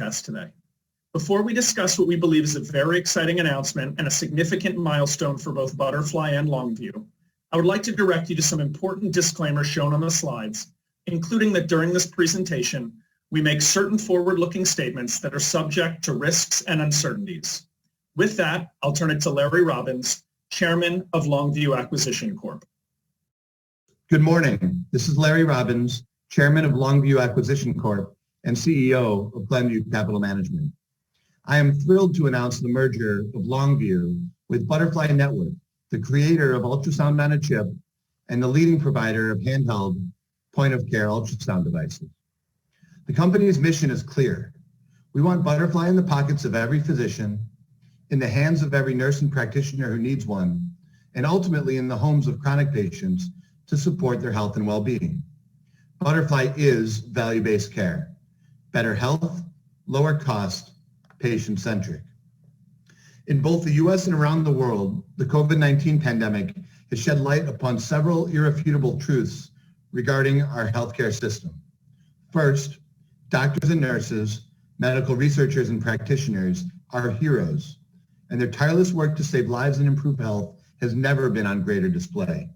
webcast today. Before we discuss what we believe is a very exciting announcement and a significant milestone for both Butterfly and Longview, I would like to direct you to some important disclaimers shown on the slides, including that during this presentation, we make certain forward-looking statements that are subject to risks and uncertainties. With that, I'll turn it to Larry Robbins, Chairman of Longview Acquisition Corp. Good morning. This is Larry Robbins, Chairman of Longview Acquisition Corp. And CEO of Glenview Capital Management. I am thrilled to announce the merger of Longview with Butterfly Network, the creator of ultrasound on a chip and the leading provider of handheld point-of-care ultrasound devices. The company's mission is clear. We want Butterfly in the pockets of every physician, in the hands of every nurse and practitioner who needs one, and ultimately in the homes of chronic patients to support their health and well-being. Butterfly is value-based care. Better health, lower cost, patient-centric. In both the U.S. and around the world, the COVID-19 pandemic has shed light upon several irrefutable truths regarding our healthcare system. First, doctors and nurses, medical researchers and practitioners are heroes, and their tireless work to save lives and improve health has never been on greater display.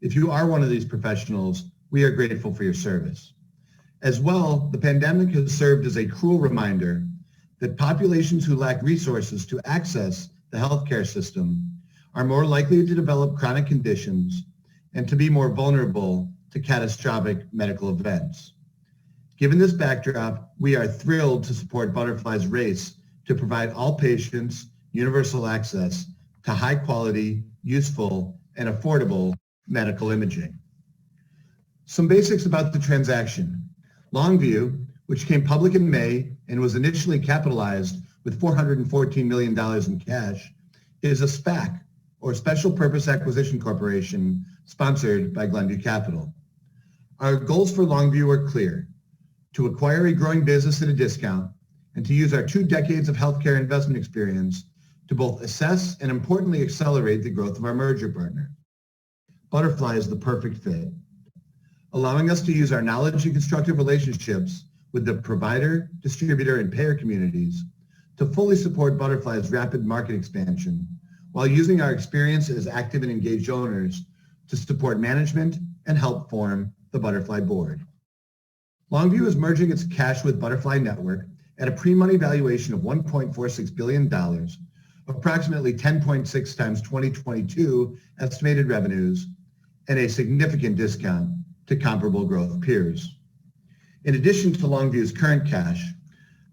If you are one of these professionals, we are grateful for your service. As well, the pandemic has served as a cruel reminder that populations who lack resources to access the healthcare system are more likely to develop chronic conditions and to be more vulnerable to catastrophic medical events. Given this backdrop, we are thrilled to support Butterfly's race to provide all patients universal access to high quality, useful, and affordable medical imaging. Some basics about the transaction. Longview, which came public in May and was initially capitalized with $414 million in cash, is a SPAC, or Special Purpose Acquisition Corporation, sponsored by Glenview Capital. Our goals for Longview are clear: to acquire a growing business at a discount and to use our 2 decades of healthcare investment experience to both assess and importantly accelerate the growth of our merger partner. Butterfly is the perfect fit, allowing us to use our knowledge and constructive relationships with the provider, distributor, and payer communities to fully support Butterfly's rapid market expansion while using our experience as active and engaged owners to support management and help form the Butterfly board. Longview is merging its cash with Butterfly Network at a pre-money valuation of $1.46 billion, approximately 10.6 times 2022 estimated revenues, and a significant discount to comparable growth peers. In addition to Longview's current cash,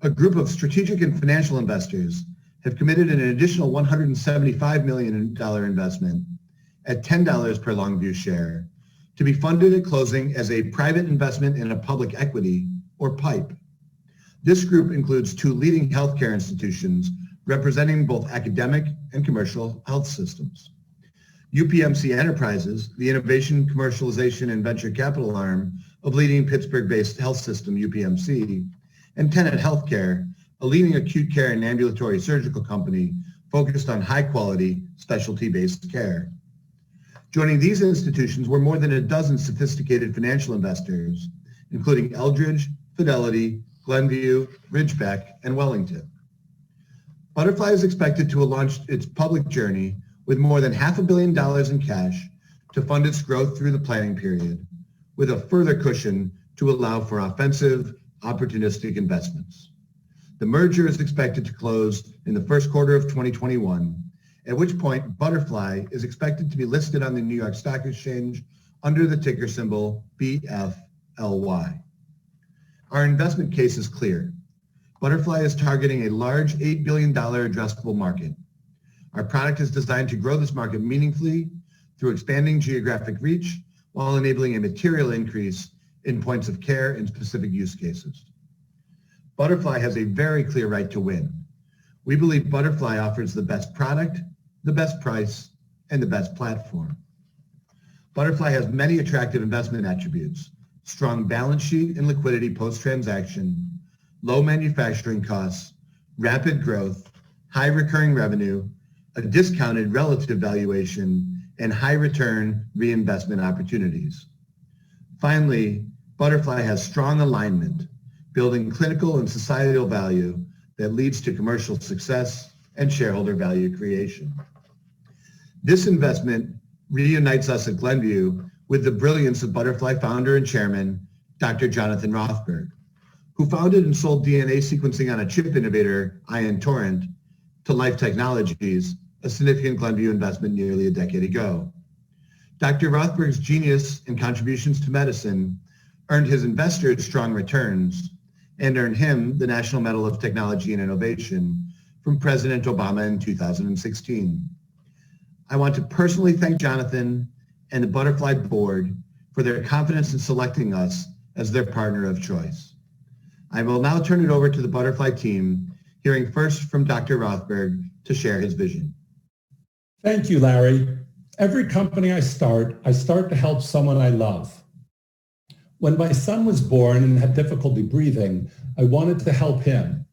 a group of strategic and financial investors have committed an additional $175 million investment at $10 per Longview share to be funded at closing as a private investment in a public equity, or PIPE. This group includes 2 leading healthcare institutions representing both academic and commercial health systems. UPMC Enterprises, the innovation, commercialization, and venture capital arm of leading Pittsburgh-based health system UPMC, and Tenet Healthcare, a leading acute care and ambulatory surgical company focused on high-quality, specialty-based care. Joining these institutions were more than a dozen sophisticated financial investors, including Eldridge, Fidelity, Glenview, Ridgebeck, and Wellington. Butterfly is expected to launch its public journey with more than $500 million in cash to fund its growth through the planning period, with a further cushion to allow for offensive, opportunistic investments. The merger is expected to close in the first quarter of 2021, at which point Butterfly is expected to be listed on the New York Stock Exchange under the ticker symbol BFLY. Our investment case is clear. Butterfly is targeting a large $8 billion addressable market. Our product is designed to grow this market meaningfully through expanding geographic reach while enabling a material increase in points of care in specific use cases. Butterfly has a very clear right to win. We believe Butterfly offers the best product, the best price, and the best platform. Butterfly has many attractive investment attributes: strong balance sheet and liquidity post-transaction, low manufacturing costs, rapid growth, high recurring revenue, a discounted relative valuation, and high return reinvestment opportunities. Finally, Butterfly has strong alignment building clinical and societal value that leads to commercial success and shareholder value creation. This investment reunites us at Glenview with the brilliance of Butterfly founder and chairman, Dr. Jonathan Rothberg, who founded and sold DNA sequencing on a chip innovator, Ion Torrent, to Life Technologies, a significant Glenview investment nearly a decade ago. Dr. Rothberg's genius and contributions to medicine earned his investors strong returns and earned him the National Medal of Technology and Innovation from President Obama in 2016. I want to personally thank Jonathan and the Butterfly board for their confidence in selecting us as their partner of choice. I will now turn it over to the Butterfly team, hearing first from Dr. Rothberg to share his vision. Thank you, Larry. Every company I start to help someone I love. When my son was born and had difficulty breathing, I wanted to help him.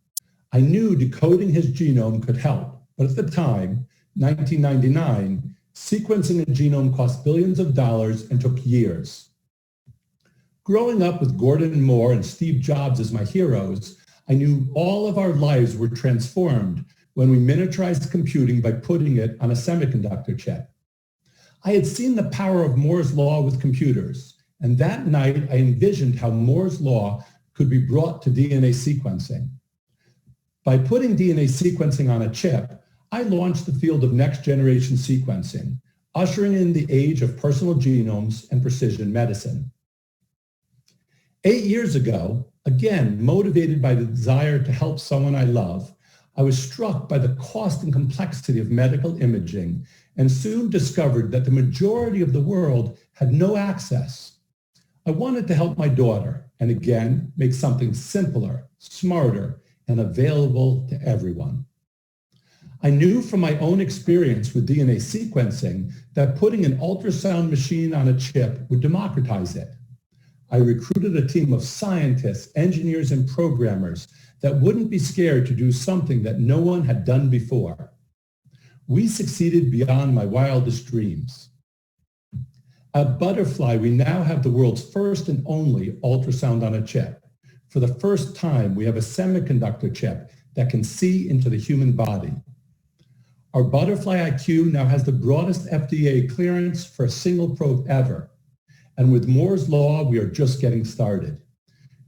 I knew decoding his genome could help, but at the time, 1999, sequencing a genome cost billions of dollars and took years. Growing up with Gordon Moore and Steve Jobs as my heroes, I knew all of our lives were transformed when we miniaturized computing by putting it on a semiconductor chip. I had seen the power of Moore's law with computers, and that night I envisioned how Moore's law could be brought to DNA sequencing. By putting DNA sequencing on a chip, I launched the field of next-generation sequencing, ushering in the age of personal genomes and precision medicine. 8 years ago, again, motivated by the desire to help someone I love, I was struck by the cost and complexity of medical imaging and soon discovered that the majority of the world had no access. I wanted to help my daughter and again, make something simpler, smarter, and available to everyone. I knew from my own experience with DNA sequencing that putting an ultrasound machine on a chip would democratize it. I recruited a team of scientists, engineers, and programmers that wouldn't be scared to do something that no one had done before. We succeeded beyond my wildest dreams. At Butterfly, we now have the world's first and only ultrasound on a chip. For the first time, we have a semiconductor chip that can see into the human body. Our Butterfly IQ now has the broadest FDA clearance for a single probe ever. And with Moore's law, we are just getting started.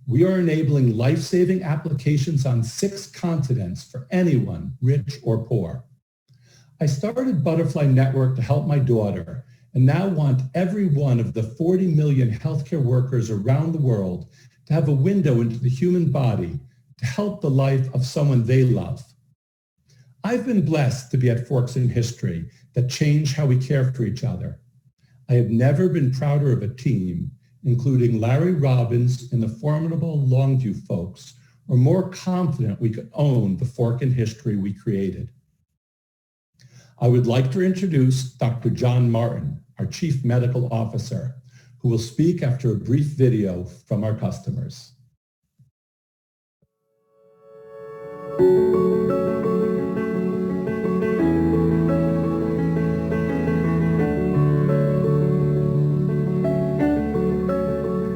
We are enabling life-saving applications on 6 continents for anyone, rich or poor. I started Butterfly Network to help my daughter and now want every one of the 40 million healthcare workers around the world to have a window into the human body to help the life of someone they love. I've been blessed to be at forks in history that change how we care for each other. I have never been prouder of a team, including Larry Robbins and the formidable Longview folks, or more confident we could own the fork in history we created. I would like to introduce Dr. John Martin, our Chief Medical Officer, who will speak after a brief video from our customers.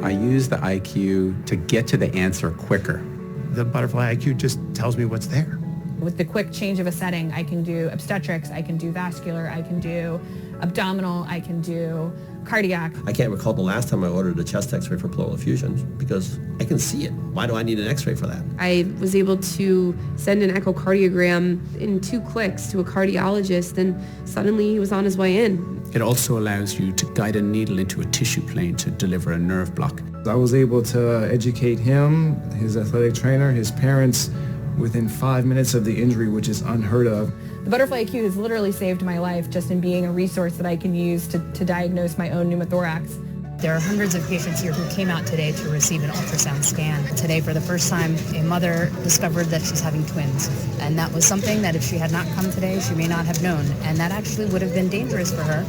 I use the IQ to get to the answer quicker. The Butterfly IQ just tells me what's there. With the quick change of a setting, I can do obstetrics, I can do vascular, I can do abdominal, I can do cardiac. I can't recall the last time I ordered a chest x-ray for pleural effusion because I can see it. Why do I need an x-ray for that? I was able to send an echocardiogram in 2 clicks to a cardiologist, and suddenly he was on his way in. It also allows you to guide a needle into a tissue plane to deliver a nerve block. I was able to educate him, his athletic trainer, his parents, within 5 minutes of the injury, which is unheard of. The Butterfly IQ has literally saved my life just in being a resource that I can use to diagnose my own pneumothorax. There are hundreds of patients here who came out today to receive an ultrasound scan. Today, for the first time, a mother discovered that she's having twins. And that was something that if she had not come today, she may not have known. And that actually would have been dangerous for her.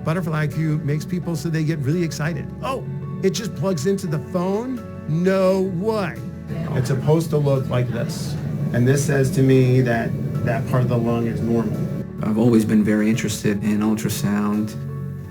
Butterfly IQ makes people so they get really excited. Oh, it just plugs into the phone? No way. It's supposed to look like this. And this says to me that that part of the lung is normal. I've always been very interested in ultrasound,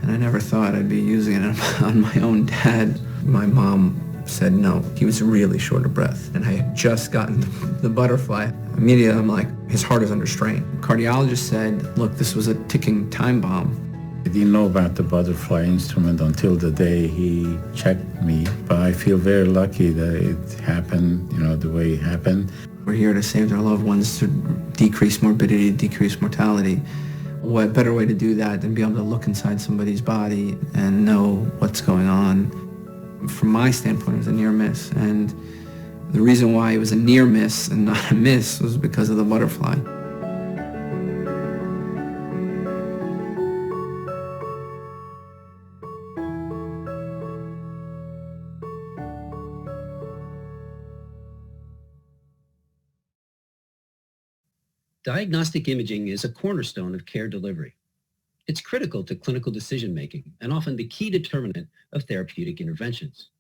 and I never thought I'd be using it on my own dad. My mom said no. He was really short of breath, and I had just gotten the butterfly. Immediately, I'm like, his heart is under strain. Cardiologist said, look, this was a ticking time bomb. I didn't know about the butterfly instrument until the day he checked me, but I feel very lucky that it happened, the way it happened. We're here to save their loved ones, to decrease morbidity, decrease mortality. What better way to do that than be able to look inside somebody's body and know what's going on? From my standpoint, it was a near miss, and the reason why it was a near miss and not a miss was because of the butterfly. Diagnostic imaging is a cornerstone of care delivery. It's critical to clinical decision-making and often the key determinant of therapeutic interventions.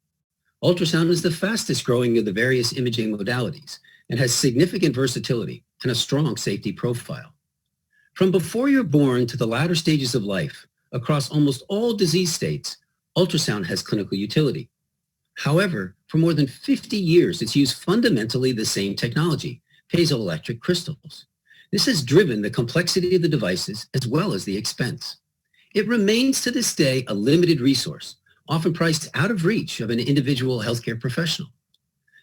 Ultrasound is the fastest growing of the various imaging modalities and has significant versatility and a strong safety profile. From before you're born to the latter stages of life, across almost all disease states, ultrasound has clinical utility. However, for more than 50 years, it's used fundamentally the same technology, piezoelectric crystals. This has driven the complexity of the devices as well as the expense. It remains to this day a limited resource, often priced out of reach of an individual healthcare professional.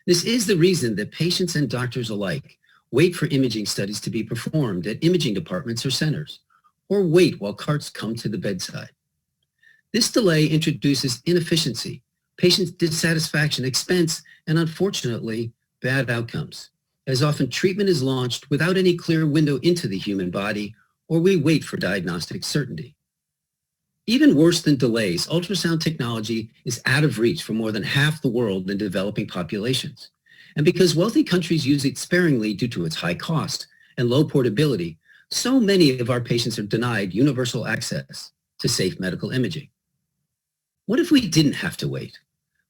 This is the reason that patients and doctors alike wait for imaging studies to be performed at imaging departments or centers, or wait while carts come to the bedside. This delay introduces inefficiency, patient dissatisfaction, expense, and unfortunately, bad outcomes, as often treatment is launched without any clear window into the human body, or we wait for diagnostic certainty. Even worse than delays, ultrasound technology is out of reach for more than half the world in developing populations. And because wealthy countries use it sparingly due to its high cost and low portability, so many of our patients are denied universal access to safe medical imaging. What if we didn't have to wait?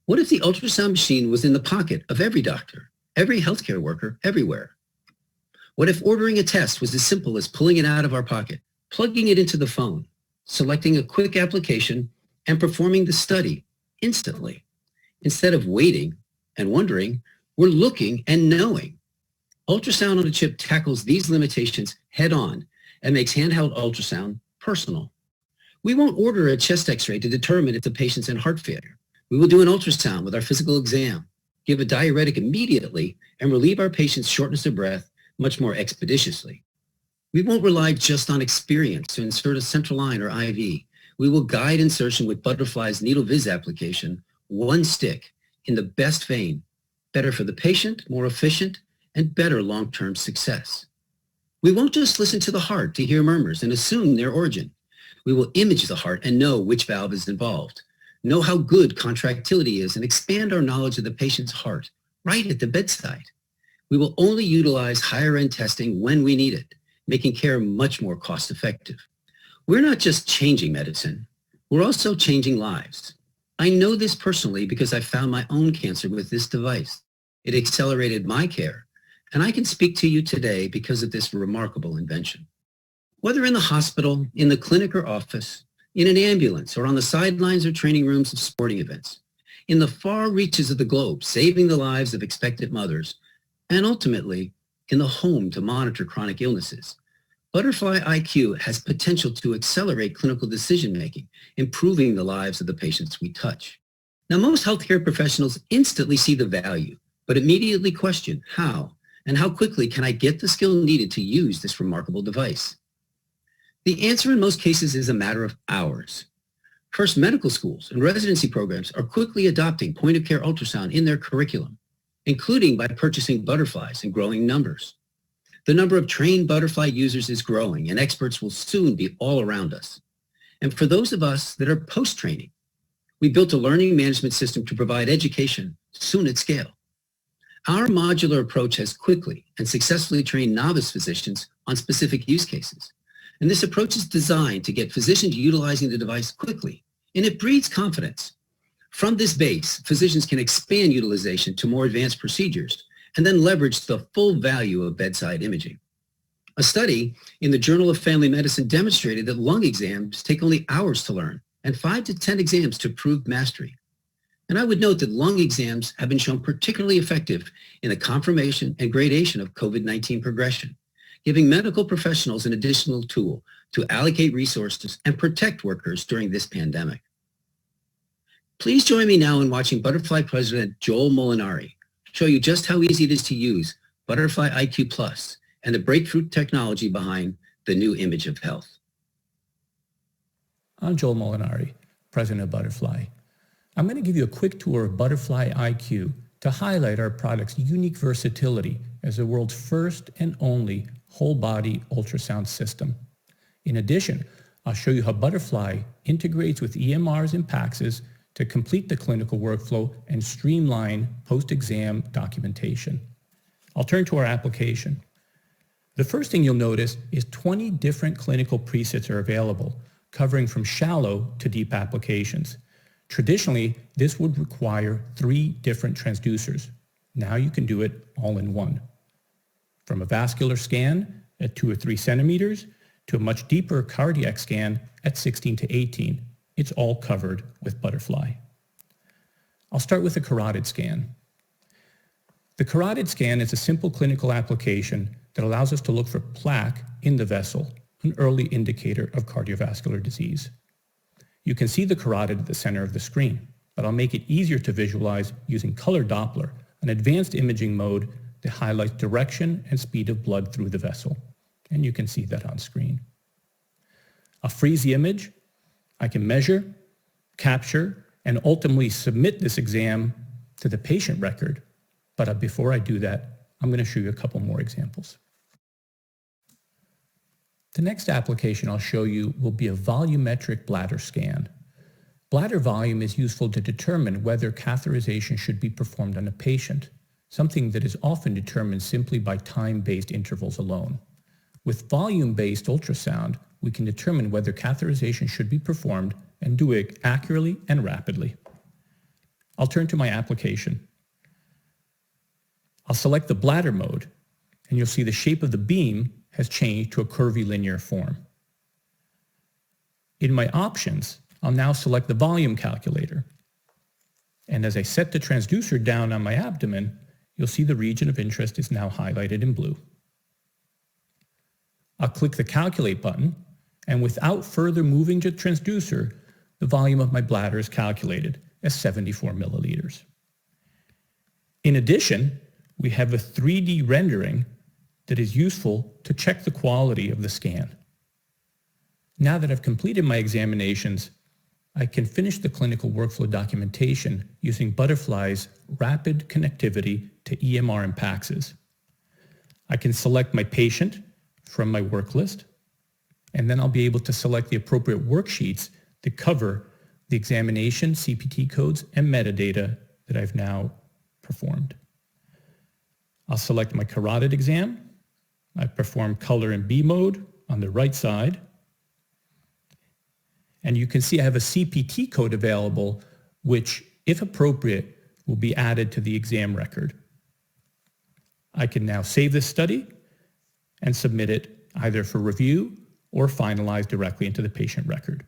What if the ultrasound machine was in the pocket of every doctor, every healthcare worker, everywhere? What if ordering a test was as simple as pulling it out of our pocket, plugging it into the phone, selecting a quick application, and performing the study instantly? Instead of waiting and wondering, we're looking and knowing. Ultrasound on a chip tackles these limitations head on and makes handheld ultrasound personal. We won't order a chest x-ray to determine if the patient's in heart failure. We will do an ultrasound with our physical exam, give a diuretic immediately, and relieve our patient's shortness of breath much more expeditiously. We won't rely just on experience to insert a central line or IV. We will guide insertion with Butterfly's needle viz application, one stick, in the best vein, better for the patient, more efficient, and better long-term success. We won't just listen to the heart to hear murmurs and assume their origin. We will image the heart and know which valve is involved, know how good contractility is, and expand our knowledge of the patient's heart right at the bedside. We will only utilize higher-end testing when we need it, making care much more cost-effective. We're not just changing medicine, we're also changing lives. I know this personally because I found my own cancer with this device. It accelerated my care, and I can speak to you today because of this remarkable invention. Whether in the hospital, in the clinic or office, in an ambulance, or on the sidelines or training rooms of sporting events, in the far reaches of the globe, saving the lives of expectant mothers, and ultimately in the home to monitor chronic illnesses, Butterfly iQ has potential to accelerate clinical decision-making, improving the lives of the patients we touch. Now, most healthcare professionals instantly see the value, but immediately question how and how quickly can I get the skill needed to use this remarkable device? The answer in most cases is a matter of hours. First, medical schools and residency programs are quickly adopting point-of-care ultrasound in their curriculum, including by purchasing Butterflies in growing numbers. The number of trained Butterfly users is growing, and experts will soon be all around us. And for those of us that are post-training, we built a learning management system to provide education soon at scale. Our modular approach has quickly and successfully trained novice physicians on specific use cases. And this approach is designed to get physicians utilizing the device quickly, and it breeds confidence. From this base, physicians can expand utilization to more advanced procedures and then leverage the full value of bedside imaging. A study in the Journal of Family Medicine demonstrated that lung exams take only hours to learn and 5 to 10 exams to prove mastery. And I would note that lung exams have been shown particularly effective in the confirmation and gradation of COVID-19 progression, giving medical professionals an additional tool to allocate resources and protect workers during this pandemic. Please join me now in watching Butterfly President Joel Molinari show you just how easy it is to use Butterfly IQ Plus and the breakthrough technology behind the new image of health. I'm Joel Molinari, President of Butterfly. I'm going to give you a quick tour of Butterfly IQ to highlight our product's unique versatility as the world's first and only whole-body ultrasound system. In addition, I'll show you how Butterfly integrates with EMRs and PACSs to complete the clinical workflow and streamline post-exam documentation. I'll turn to our application. The first thing you'll notice is 20 different clinical presets are available, covering from shallow to deep applications. Traditionally, this would require 3 different transducers. Now you can do it all in one. From a vascular scan at 2 or 3 centimeters to a much deeper cardiac scan at 16 to 18, it's all covered with Butterfly. I'll start with a carotid scan. The carotid scan is a simple clinical application that allows us to look for plaque in the vessel, an early indicator of cardiovascular disease. You can see the carotid at the center of the screen, but I'll make it easier to visualize using color Doppler, an advanced imaging mode that highlights direction and speed of blood through the vessel. And you can see that on screen. I'll freeze the image. I can measure, capture, and ultimately submit this exam to the patient record. But before I do that, I'm going to show you a couple more examples. The next application I'll show you will be a volumetric bladder scan. Bladder volume is useful to determine whether catheterization should be performed on a patient, something that is often determined simply by time-based intervals alone. With volume-based ultrasound, we can determine whether catheterization should be performed and do it accurately and rapidly. I'll turn to my application. I'll select the bladder mode, and you'll see the shape of the beam has changed to a curvilinear form. In my options, I'll now select the volume calculator. And as I set the transducer down on my abdomen, you'll see the region of interest is now highlighted in blue. I'll click the calculate button, and without further moving the transducer, the volume of my bladder is calculated as 74 milliliters. In addition, we have a 3D rendering that is useful to check the quality of the scan. Now that I've completed my examinations, I can finish the clinical workflow documentation using Butterfly's rapid connectivity to EMR and PACSs. I can select my patient from my work list, and then I'll be able to select the appropriate worksheets that cover the examination, CPT codes, and metadata that I've now performed. I'll select my carotid exam. I perform color in B mode on the right side. And you can see I have a CPT code available, which, if appropriate, will be added to the exam record. I can now save this study and submit it either for review or finalize directly into the patient record.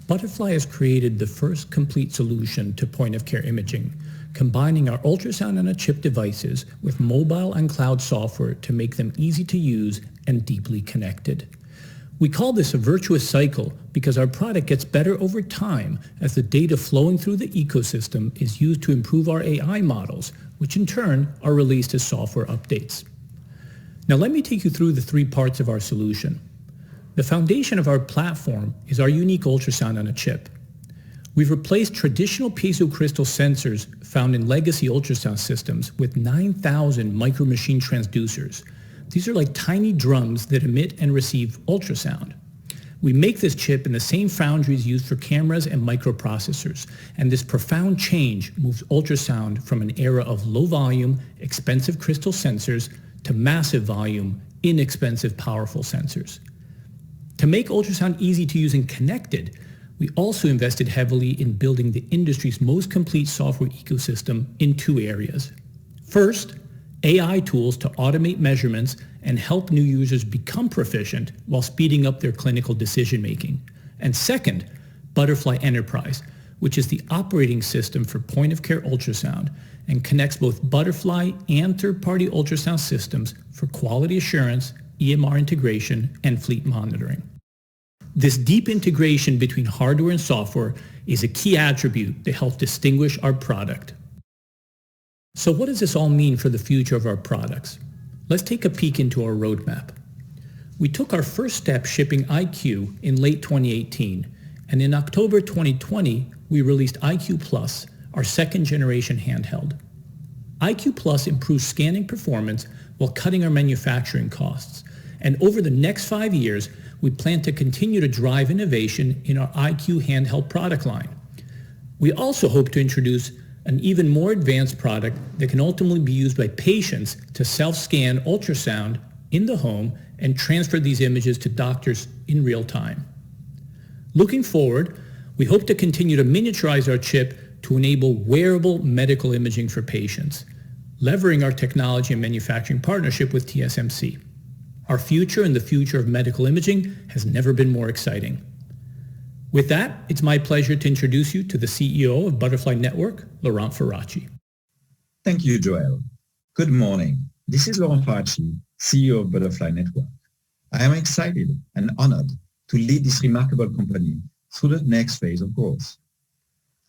Butterfly has created the first complete solution to point-of-care imaging, combining our ultrasound-on-a-chip devices with mobile and cloud software to make them easy to use and deeply connected. We call this a virtuous cycle because our product gets better over time as the data flowing through the ecosystem is used to improve our AI models, which in turn are released as software updates. Now let me take you through the 3 parts of our solution. The foundation of our platform is our unique ultrasound on a chip. We've replaced traditional piezo-crystal sensors found in legacy ultrasound systems with 9,000 micro-machine transducers. These are like tiny drums that emit and receive ultrasound. We make this chip in the same foundries used for cameras and microprocessors, and this profound change moves ultrasound from an era of low-volume, expensive crystal sensors to massive volume, inexpensive, powerful sensors. To make ultrasound easy to use and connected, we also invested heavily in building the industry's most complete software ecosystem in 2 areas. First, AI tools to automate measurements and help new users become proficient while speeding up their clinical decision-making. And second, Butterfly Enterprise, which is the operating system for point-of-care ultrasound and connects both Butterfly and third-party ultrasound systems for quality assurance, EMR integration, and fleet monitoring. This deep integration between hardware and software is a key attribute that helps distinguish our product. So what does this all mean for the future of our products? Let's take a peek into our roadmap. We took our first step shipping iQ in late 2018, and in October 2020, we released iQ Plus, our second generation handheld. iQ Plus improves scanning performance while cutting our manufacturing costs. And over the next 5 years, we plan to continue to drive innovation in our iQ handheld product line. We also hope to introduce an even more advanced product that can ultimately be used by patients to self-scan ultrasound in the home and transfer these images to doctors in real time. Looking forward, we hope to continue to miniaturize our chip to enable wearable medical imaging for patients, leveraging our technology and manufacturing partnership with TSMC. Our future and the future of medical imaging has never been more exciting. With that, it's my pleasure to introduce you to the CEO of Butterfly Network, Laurent Faraci. Thank you, Joel. Good morning. This is Laurent Faraci, CEO of Butterfly Network. I am excited and honored to lead this remarkable company through the next phase of growth.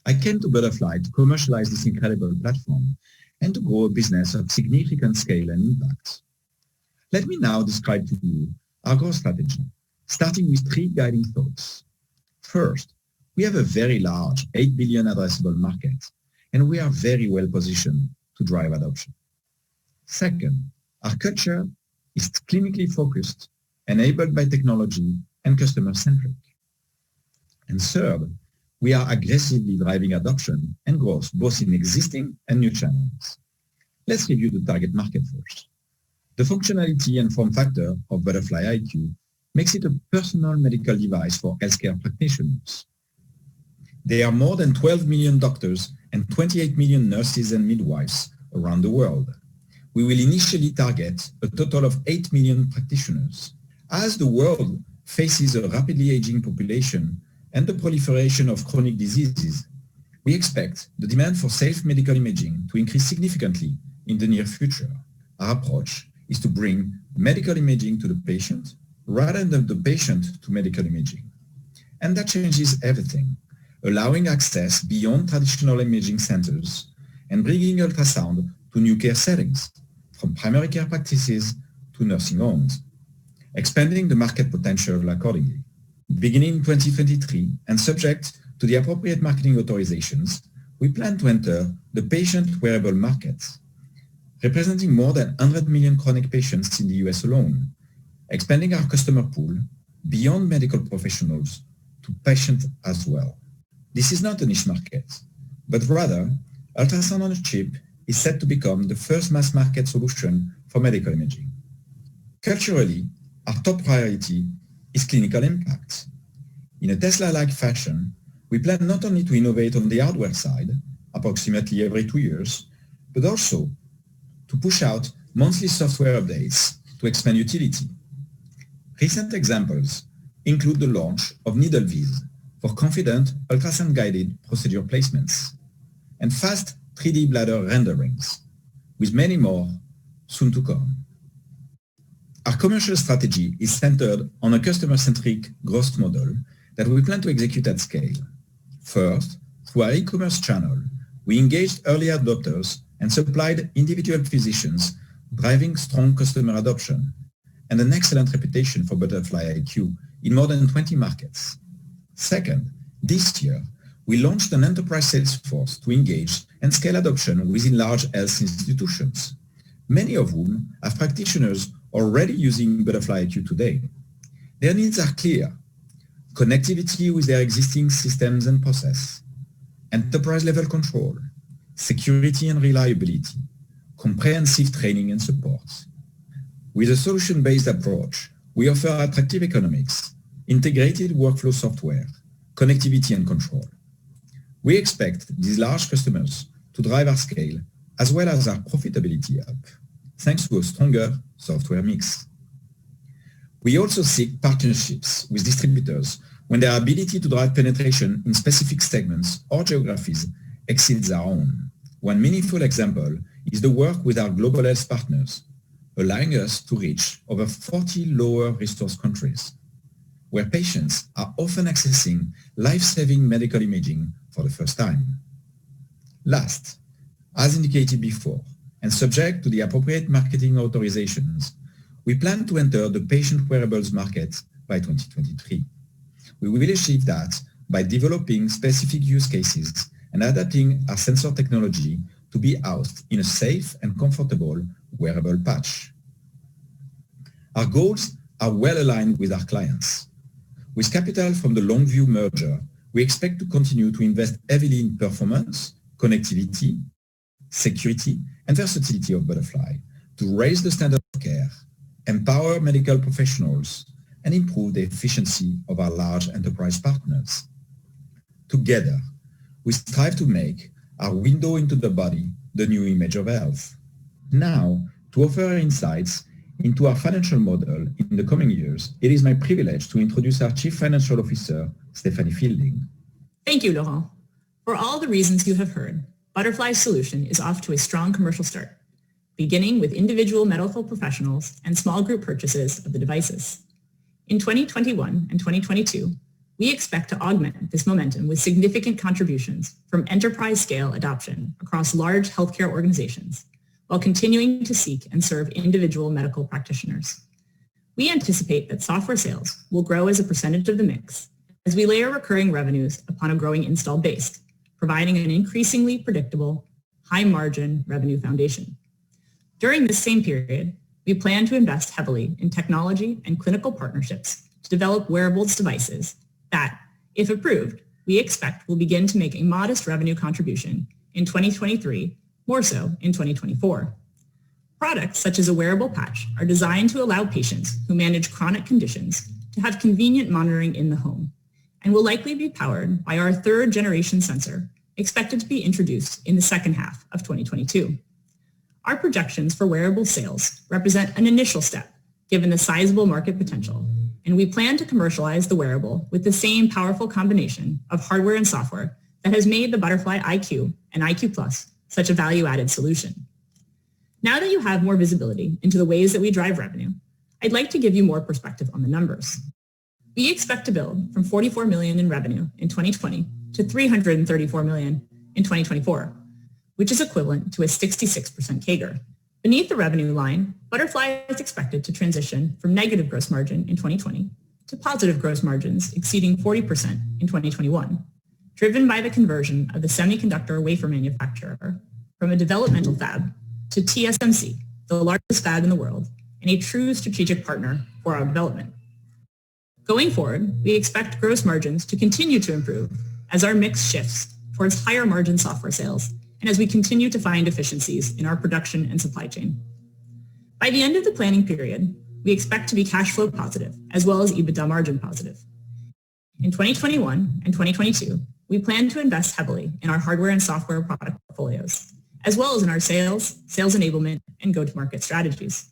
I came to Butterfly to commercialize this incredible platform and to grow a business of significant scale and impact. Let me now describe to you our growth strategy, starting with 3 guiding thoughts. First, we have a very large 8 billion addressable market, and we are very well positioned to drive adoption. Second, our culture is clinically focused, enabled by technology, and customer-centric. And third, we are aggressively driving adoption and growth both in existing and new channels. Let's review the target market first. The functionality and form factor of Butterfly iQ makes it a personal medical device for healthcare practitioners. There are more than 12 million doctors and 28 million nurses and midwives around the world. We will initially target a total of 8 million practitioners. As the world faces a rapidly aging population and the proliferation of chronic diseases, we expect the demand for safe medical imaging to increase significantly in the near future. Our approach is to bring medical imaging to the patient rather than the patient to medical imaging. And that changes everything, allowing access beyond traditional imaging centers and bringing ultrasound to new care settings, from primary care practices to nursing homes, expanding the market potential accordingly. Beginning in 2023 and subject to the appropriate marketing authorizations, we plan to enter the patient wearable market, representing more than 100 million chronic patients in the US alone, expanding our customer pool beyond medical professionals to patients as well. This is not a niche market, but rather, ultrasound on a chip is set to become the first mass market solution for medical imaging. Culturally, our top priority is clinical impact. In a Tesla-like fashion, we plan not only to innovate on the hardware side, approximately every 2 years, but also to push out monthly software updates to expand utility. Recent examples include the launch of NeedleViz for confident ultrasound-guided procedure placements and fast 3D bladder renderings, with many more soon to come. Our commercial strategy is centered on a customer-centric growth model that we plan to execute at scale. First, through our e-commerce channel, we engaged early adopters and supplied individual physicians, driving strong customer adoption and an excellent reputation for Butterfly iQ in more than 20 markets. Second, this year, we launched an enterprise sales force to engage and scale adoption within large health institutions, many of whom have practitioners already using Butterfly iQ today. Their needs are clear: connectivity with their existing systems and process, enterprise-level control, security and reliability, comprehensive training and support. With a solution-based approach, we offer attractive economics, integrated workflow software, connectivity and control. We expect these large customers to drive our scale as well as our profitability up, thanks to a stronger software mix. We also seek partnerships with distributors when their ability to drive penetration in specific segments or geographies exceeds our own. One meaningful example is the work with our global health partners, allowing us to reach over 40 lower resource countries, where patients are often accessing life-saving medical imaging for the first time. Last, as indicated before, and subject to the appropriate marketing authorizations, we plan to enter the patient wearables market by 2023. We will achieve that by developing specific use cases and adapting our sensor technology to be housed in a safe and comfortable wearable patch. Our goals are well aligned with our clients. With capital from the Longview merger, we expect to continue to invest heavily in performance, connectivity, security, and versatility of Butterfly to raise the standard of care, empower medical professionals, and improve the efficiency of our large enterprise partners. Together, we strive to make our window into the body the new image of health. Now, to offer insights into our financial model in the coming years, it is my privilege to introduce our Chief Financial Officer, Stephanie Fielding. Thank you, Laurent. For all the reasons you have heard, Butterfly's solution is off to a strong commercial start, beginning with individual medical professionals and small group purchases of the devices. In 2021 and 2022, we expect to augment this momentum with significant contributions from enterprise-scale adoption across large healthcare organizations, while continuing to seek and serve individual medical practitioners. We anticipate that software sales will grow as a percentage of the mix as we layer recurring revenues upon a growing installed base, providing an increasingly predictable, high-margin revenue foundation. During this same period, we plan to invest heavily in technology and clinical partnerships to develop wearables devices that, if approved, we expect will begin to make a modest revenue contribution in 2023, more so in 2024. Products such as a wearable patch are designed to allow patients who manage chronic conditions to have convenient monitoring in the home, and will likely be powered by our third generation sensor, expected to be introduced in the second half of 2022. Our projections for wearable sales represent an initial step, given the sizable market potential, and we plan to commercialize the wearable with the same powerful combination of hardware and software that has made the Butterfly iQ and iQ Plus such a value-added solution. Now that you have more visibility into the ways that we drive revenue, I'd like to give you more perspective on the numbers. We expect to build from $44 million in revenue in 2020 to $334 million in 2024, which is equivalent to a 66% CAGR. Beneath the revenue line, Butterfly is expected to transition from negative gross margin in 2020 to positive gross margins exceeding 40% in 2021, driven by the conversion of the semiconductor wafer manufacturer from a developmental fab to TSMC, the largest fab in the world, and a true strategic partner for our development. Going forward, we expect gross margins to continue to improve as our mix shifts towards higher margin software sales and as we continue to find efficiencies in our production and supply chain. By the end of the planning period, we expect to be cash flow positive as well as EBITDA margin positive. In 2021 and 2022, we plan to invest heavily in our hardware and software product portfolios, as well as in our sales enablement, and go-to-market strategies.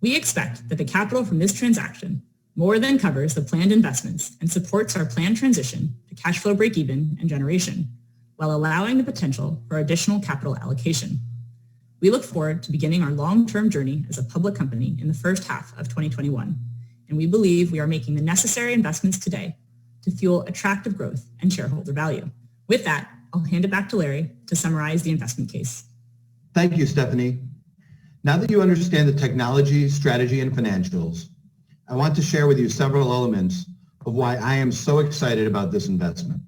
We expect that the capital from this transaction more than covers the planned investments and supports our planned transition to cash flow break-even and generation, while allowing the potential for additional capital allocation. We look forward to beginning our long-term journey as a public company in the first half of 2021, and we believe we are making the necessary investments today to fuel attractive growth and shareholder value. With that, I'll hand it back to Larry to summarize the investment case. Thank you, Stephanie. Now that you understand the technology, strategy, and financials, I want to share with you several elements of why I am so excited about this investment.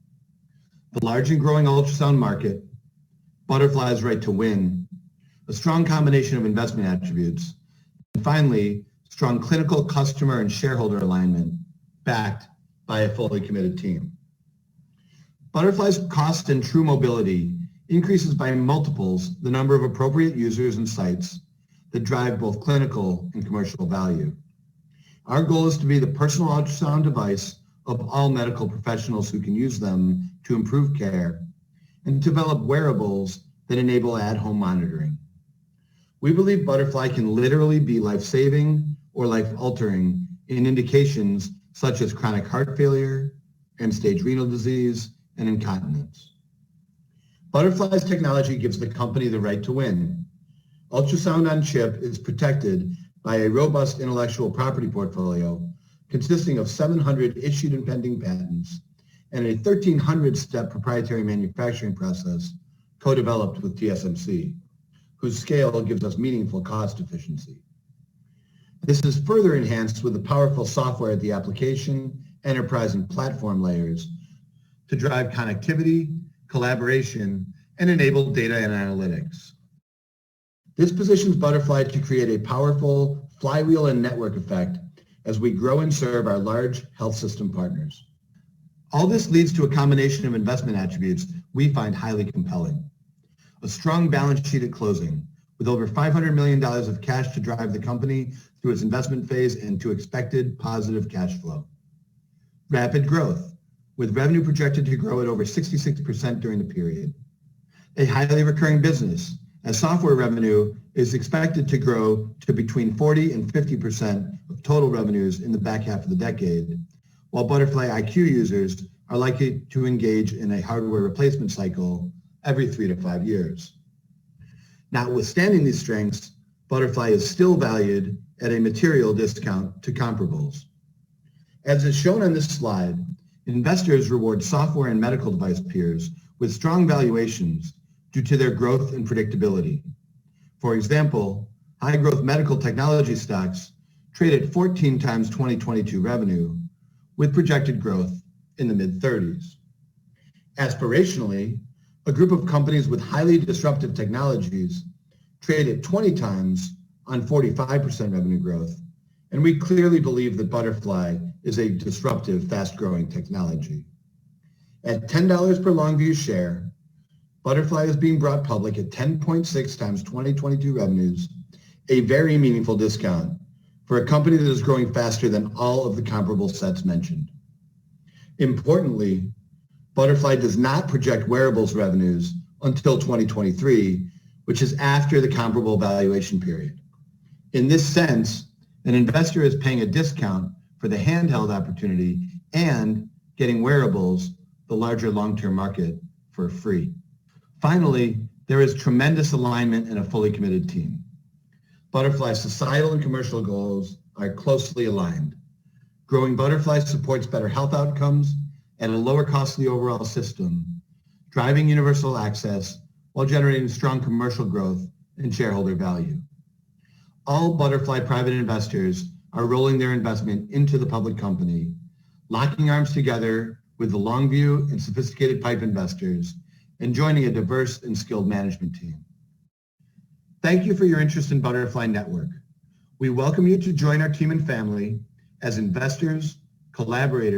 The large and growing ultrasound market, Butterfly's right to win, a strong combination of investment attributes, and finally, strong clinical, customer, and shareholder alignment backed by a fully committed team. Butterfly's cost and true mobility increases by multiples the number of appropriate users and sites that drive both clinical and commercial value. Our goal is to be the personal ultrasound device of all medical professionals who can use them to improve care and develop wearables that enable at-home monitoring. We believe Butterfly can literally be life-saving or life-altering in indications such as chronic heart failure, end-stage renal disease, and incontinence. Butterfly's technology gives the company the right to win. Ultrasound on chip is protected by a robust intellectual property portfolio consisting of 700 issued and pending patents and a 1,300-step proprietary manufacturing process co-developed with TSMC, whose scale gives us meaningful cost efficiency. This is further enhanced with the powerful software at the application, enterprise, and platform layers to drive connectivity, collaboration, and enable data and analytics. This positions Butterfly to create a powerful flywheel and network effect as we grow and serve our large health system partners. All this leads to a combination of investment attributes we find highly compelling. A strong balance sheet at closing, with over $500 million of cash to drive the company through its investment phase and to expected positive cash flow. Rapid growth, with revenue projected to grow at over 66% during the period. A highly recurring business, as software revenue is expected to grow to between 40 and 50% of total revenues in the back half of the decade, while Butterfly IQ users are likely to engage in a hardware replacement cycle every 3 to 5 years. Notwithstanding these strengths, Butterfly is still valued at a material discount to comparables. As is shown on this slide, investors reward software and medical device peers with strong valuations due to their growth and predictability. For example, high-growth medical technology stocks trade at 14 times 2022 revenue, with projected growth in the mid-30s. Aspirationally, a group of companies with highly disruptive technologies trade at 20 times on 45% revenue growth, and we clearly believe that Butterfly is a disruptive, fast-growing technology. At $10 per Longview share, Butterfly is being brought public at 10.6 times 2022 revenues, a very meaningful discount for a company that is growing faster than all of the comparable sets mentioned. Importantly, Butterfly does not project wearables revenues until 2023, which is after the comparable valuation period. In this sense, an investor is paying a discount for the handheld opportunity and getting wearables, the larger long-term market, for free. Finally, there is tremendous alignment and a fully committed team. Butterfly's societal and commercial goals are closely aligned. Growing Butterfly supports better health outcomes at a lower cost of the overall system, driving universal access while generating strong commercial growth and shareholder value. All Butterfly private investors are rolling their investment into the public company, locking arms together with the Longview and sophisticated PIPE investors, and joining a diverse and skilled management team. Thank you for your interest in Butterfly Network. We welcome you to join our team and family as investors, collaborators,